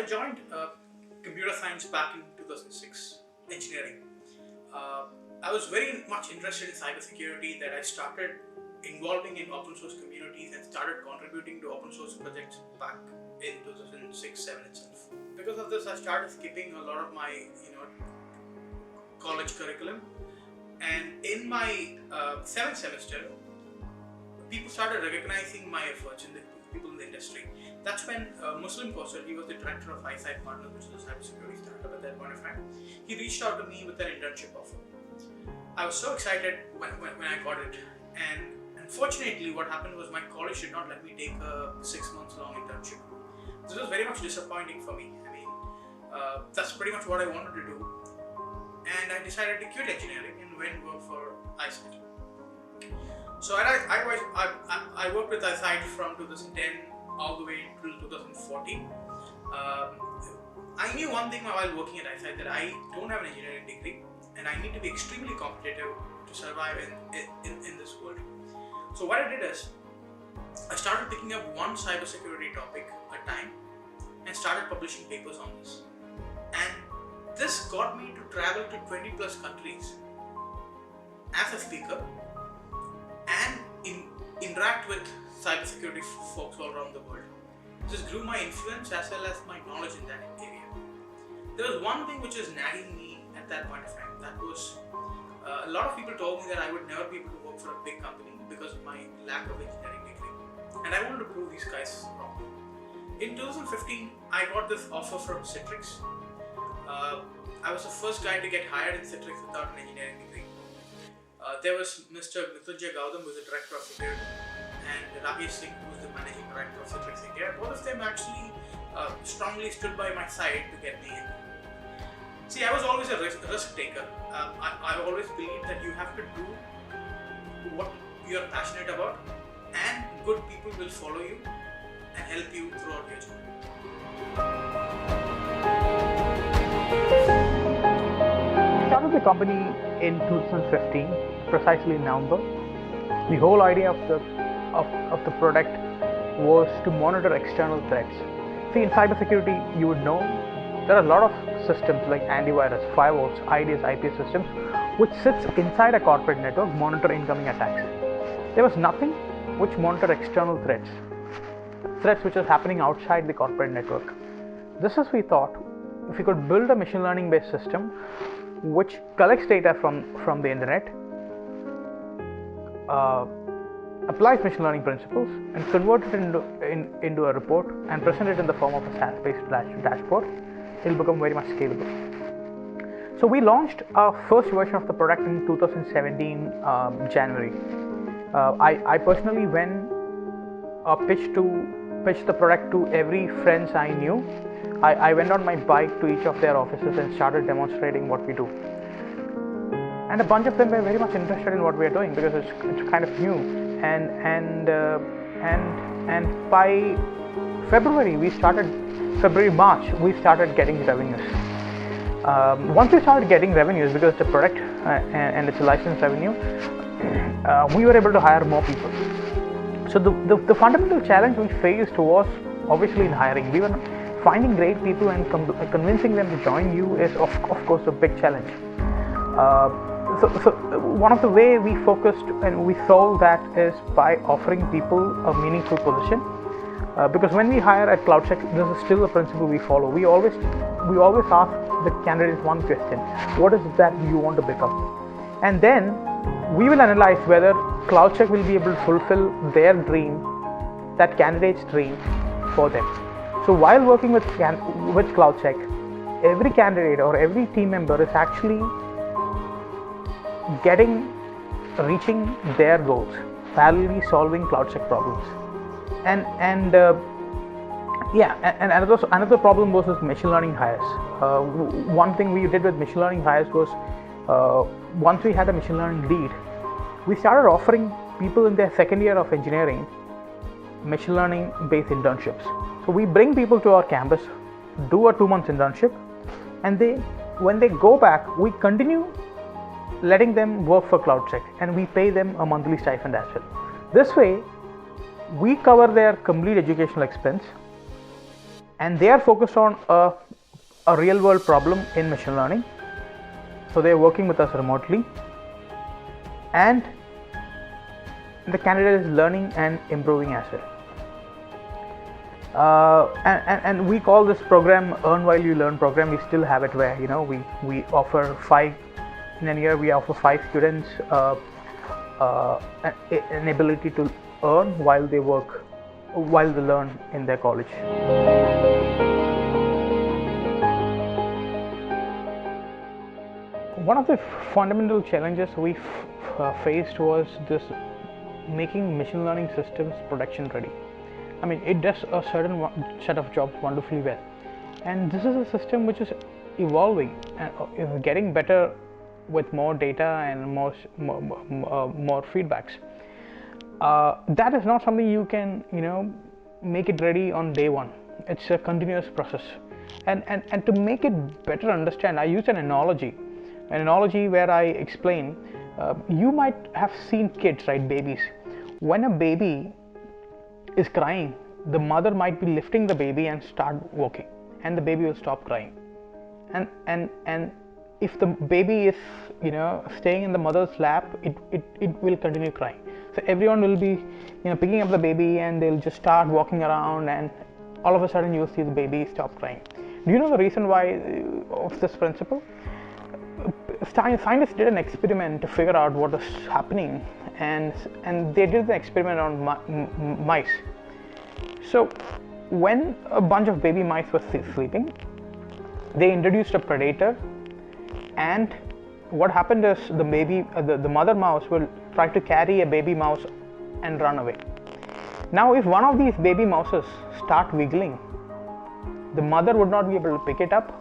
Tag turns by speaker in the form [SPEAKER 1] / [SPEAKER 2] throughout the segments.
[SPEAKER 1] joined computer science back in 2006, engineering. I was very much interested in cybersecurity that I started involving in open source communities and started contributing to open source projects back in 2006-7 itself. Because of this, I started skipping a lot of my college curriculum, and in my 7th semester, people started recognizing my efforts, people in the industry. That's when Muslim Koster, he was the director of iSight Partners, which is a cybersecurity startup at that point of time. He reached out to me with an internship offer. I was so excited when I got it, and unfortunately what happened was my college did not let me take a 6 months long internship. This was very much disappointing for me. I mean, that's pretty much what I wanted to do, and I decided to quit engineering and went work for iSight. So I worked with iSight from 2010 all the way till 2014. I knew one thing while working at iSight, that I don't have an engineering degree and I need to be extremely competitive to survive in this world. So what I did is, I started picking up one cybersecurity topic at a time and started publishing papers on this. And this got me to travel to 20 plus countries as a speaker and interact with cybersecurity folks all around the world. This grew my influence as well as my knowledge in that area. There was one thing which was nagging me at that point of time. That was, a lot of people told me that I would never be able to work for a big company because of my lack of engineering degree. And I wanted to prove these guys wrong. In 2015, I got this offer from Citrix. I was the first guy to get hired in Citrix without an engineering degree. There was Mr. Mrityunjay Gautam, who was the director of security, and Rajesh Singh, who was the managing director of Citrix India. Both of them actually strongly stood by my side to get me in. See, I was always a risk taker. I always believed that you have to do what you are passionate about, and good people will follow you and help you throughout your journey.
[SPEAKER 2] I started the company in 2015, precisely in November. The whole idea of the product was to monitor external threats. See, in cybersecurity, you would know there are a lot of systems like antivirus, firewalls, IDS, IPS systems, which sits inside a corporate network, monitor incoming attacks. There was nothing which monitor external threats which are happening outside the corporate network. This is, we thought, if we could build a machine learning based system which collects data from the internet, applies machine learning principles, and convert it into a report and present it in the form of a SaaS-based dashboard, it will become very much scalable. So we launched our first version of the product in 2017 January. I personally went pitched the product to every friends I knew. I went on my bike to each of their offices and started demonstrating what we do. And a bunch of them were very much interested in what we are doing because it's kind of new. And by March, we started getting revenues. Once we started getting revenues, because it's a product and it's a licensed revenue, we were able to hire more people. So the fundamental challenge we faced was obviously in hiring. We were finding great people and convincing them to join you is of course a big challenge. So one of the way we focused and we solved that is by offering people a meaningful position. Because when we hire at CloudSEK, this is still a principle we follow. We always ask the candidates one question: what is it that you want to become? And then we will analyze whether CloudSEK will be able to fulfill their dream, that candidate's dream, for them. So while working with CloudSEK, every candidate or every team member is actually reaching their goals, parallelly solving CloudSEK problems. And another problem was with machine learning hires. One thing we did with machine learning hires was, once we had a machine learning lead, we started offering people in their second year of engineering machine learning based internships. So we bring people to our campus, do a 2 months internship, and when they go back, we continue letting them work for CloudSEK, and we pay them a monthly stipend as well. This way, we cover their complete educational expense, and they are focused on a real world problem in machine learning. So they are working with us remotely, and the candidate is learning and improving as well. And we call this program Earn While You Learn program. We still have it where we offer 5 in a year. We offer 5 students an ability to earn while they work, while they learn in their college. One of the fundamental challenges we faced was this making machine learning systems production ready. I mean, it does a certain set of jobs wonderfully well, and this is a system which is evolving and is getting better with more data and more feedbacks. That is not something you can make it ready on day one. It's a continuous process, and to make it better understand, I use an analogy where I explain, you might have seen kids, right? Babies. When a baby is crying, the mother might be lifting the baby and start walking, and the baby will stop crying. And if the baby is staying in the mother's lap, it will continue crying. So everyone will be picking up the baby, and they'll just start walking around, and all of a sudden you'll see the baby stop crying. Do you know the reason why of this principle? Scientists did an experiment to figure out what was happening, and they did the experiment on mice. So when a bunch of baby mice were sleeping, they introduced a predator, and what happened is the mother mouse will try to carry a baby mouse and run away. Now if one of these baby mouses start wiggling, the mother would not be able to pick it up,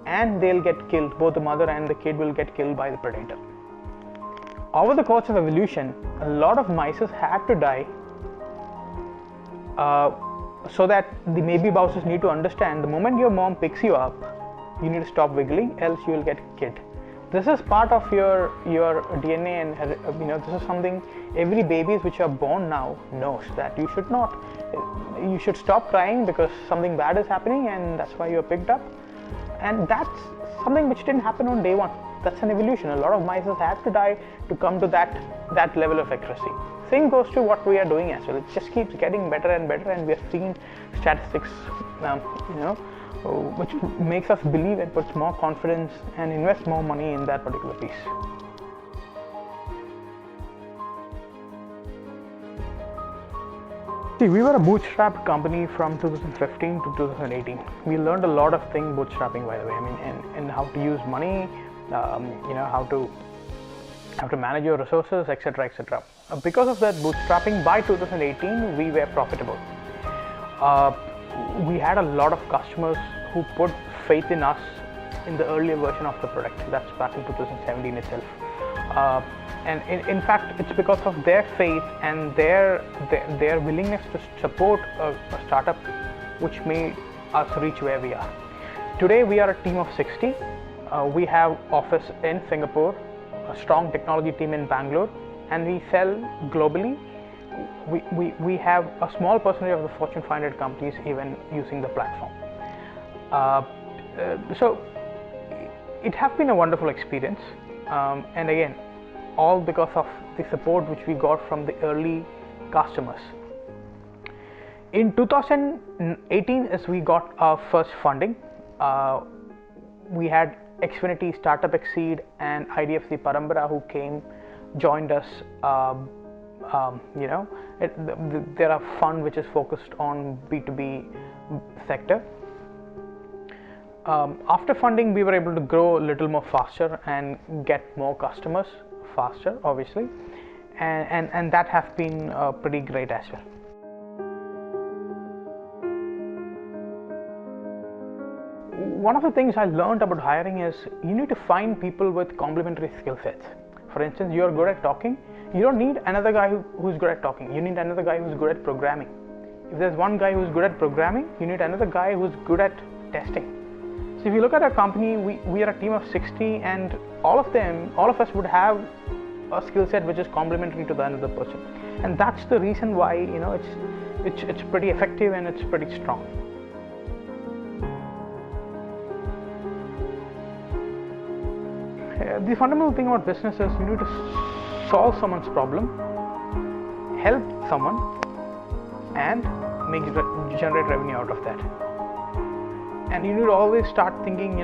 [SPEAKER 2] and they'll get killed. Both the mother and the kid will get killed by the predator. Over the course of evolution, a lot of mice had to die so that the baby mouses need to understand the moment your mom picks you up, you need to stop wiggling, else you will get killed. This is part of your DNA, and this is something every babies which are born now knows, that you should stop crying because something bad is happening, and that's why you're picked up. And that's something which didn't happen on day one. That's an evolution. A lot of mice had to die to come to that level of accuracy. Same goes to what we are doing as well. It just keeps getting better and better, and we are seeing statistics, which makes us believe and puts more confidence and invest more money in that particular piece. See, we were a bootstrapped company from 2015 to 2018. We learned a lot of things bootstrapping, by the way. I mean, and how to use money, how to manage your resources, etc., etc. Because of that bootstrapping, by 2018 we were profitable. We had a lot of customers who put faith in us in the earlier version of the product. That's back in 2017 itself. And in fact, it's because of their faith and their willingness to support a startup which made us reach where we are. Today we are a team of 60. We have office in Singapore, a strong technology team in Bangalore, and we sell globally. We have a small percentage of the Fortune 500 companies even using the platform. So it has been a wonderful experience, and again, all because of the support which we got from the early customers. In 2018, as we got our first funding, we had Xfinity, Startup Exceed, and IDFC Parambara who joined us. They're a fund which is focused on B2B sector. After funding, we were able to grow a little more faster and get more customers faster, obviously, and that has been pretty great as well. One of the things I learned about hiring is you need to find people with complementary skill sets. For instance, you're good at talking, you don't need another guy who's good at talking. You need another guy who's good at programming. If there's one guy who's good at programming, you need another guy who's good at testing. So if you look at our company, we are a team of 60, and all of us would have a skill set which is complementary to the another person, and that's the reason why it's pretty effective and it's pretty strong. The fundamental thing about business is you need to solve someone's problem, help someone, and generate revenue out of that. And you need to always start thinking,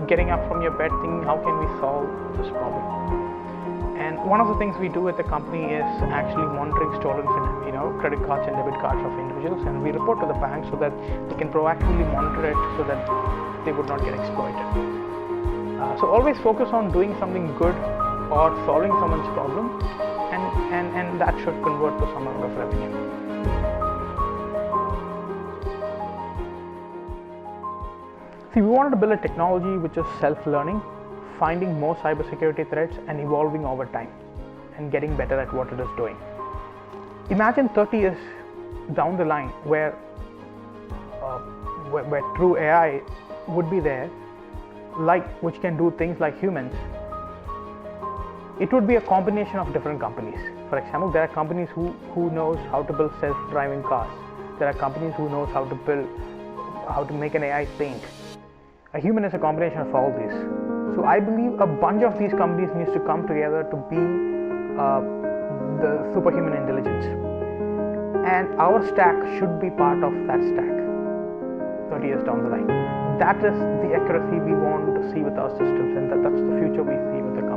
[SPEAKER 2] getting up from your bed, thinking, how can we solve this problem? And one of the things we do at the company is actually monitoring stolen, credit cards and debit cards of individuals, and we report to the bank so that they can proactively monitor it so that they would not get exploited. So always focus on doing something good or solving someone's problem, and that should convert to some amount of revenue. See, we wanted to build a technology which is self-learning, finding more cybersecurity threats and evolving over time and getting better at what it is doing. Imagine 30 years down the line where true AI would be there, which can do things like humans. It would be a combination of different companies. For example, there are companies who knows how to build self-driving cars. There are companies who knows how to make an AI think. A human is a combination of all these. So I believe a bunch of these companies needs to come together to be the superhuman intelligence. And our stack should be part of that stack 30 years down the line. That is the accuracy we want to see with our systems, and that's the future we see with the company.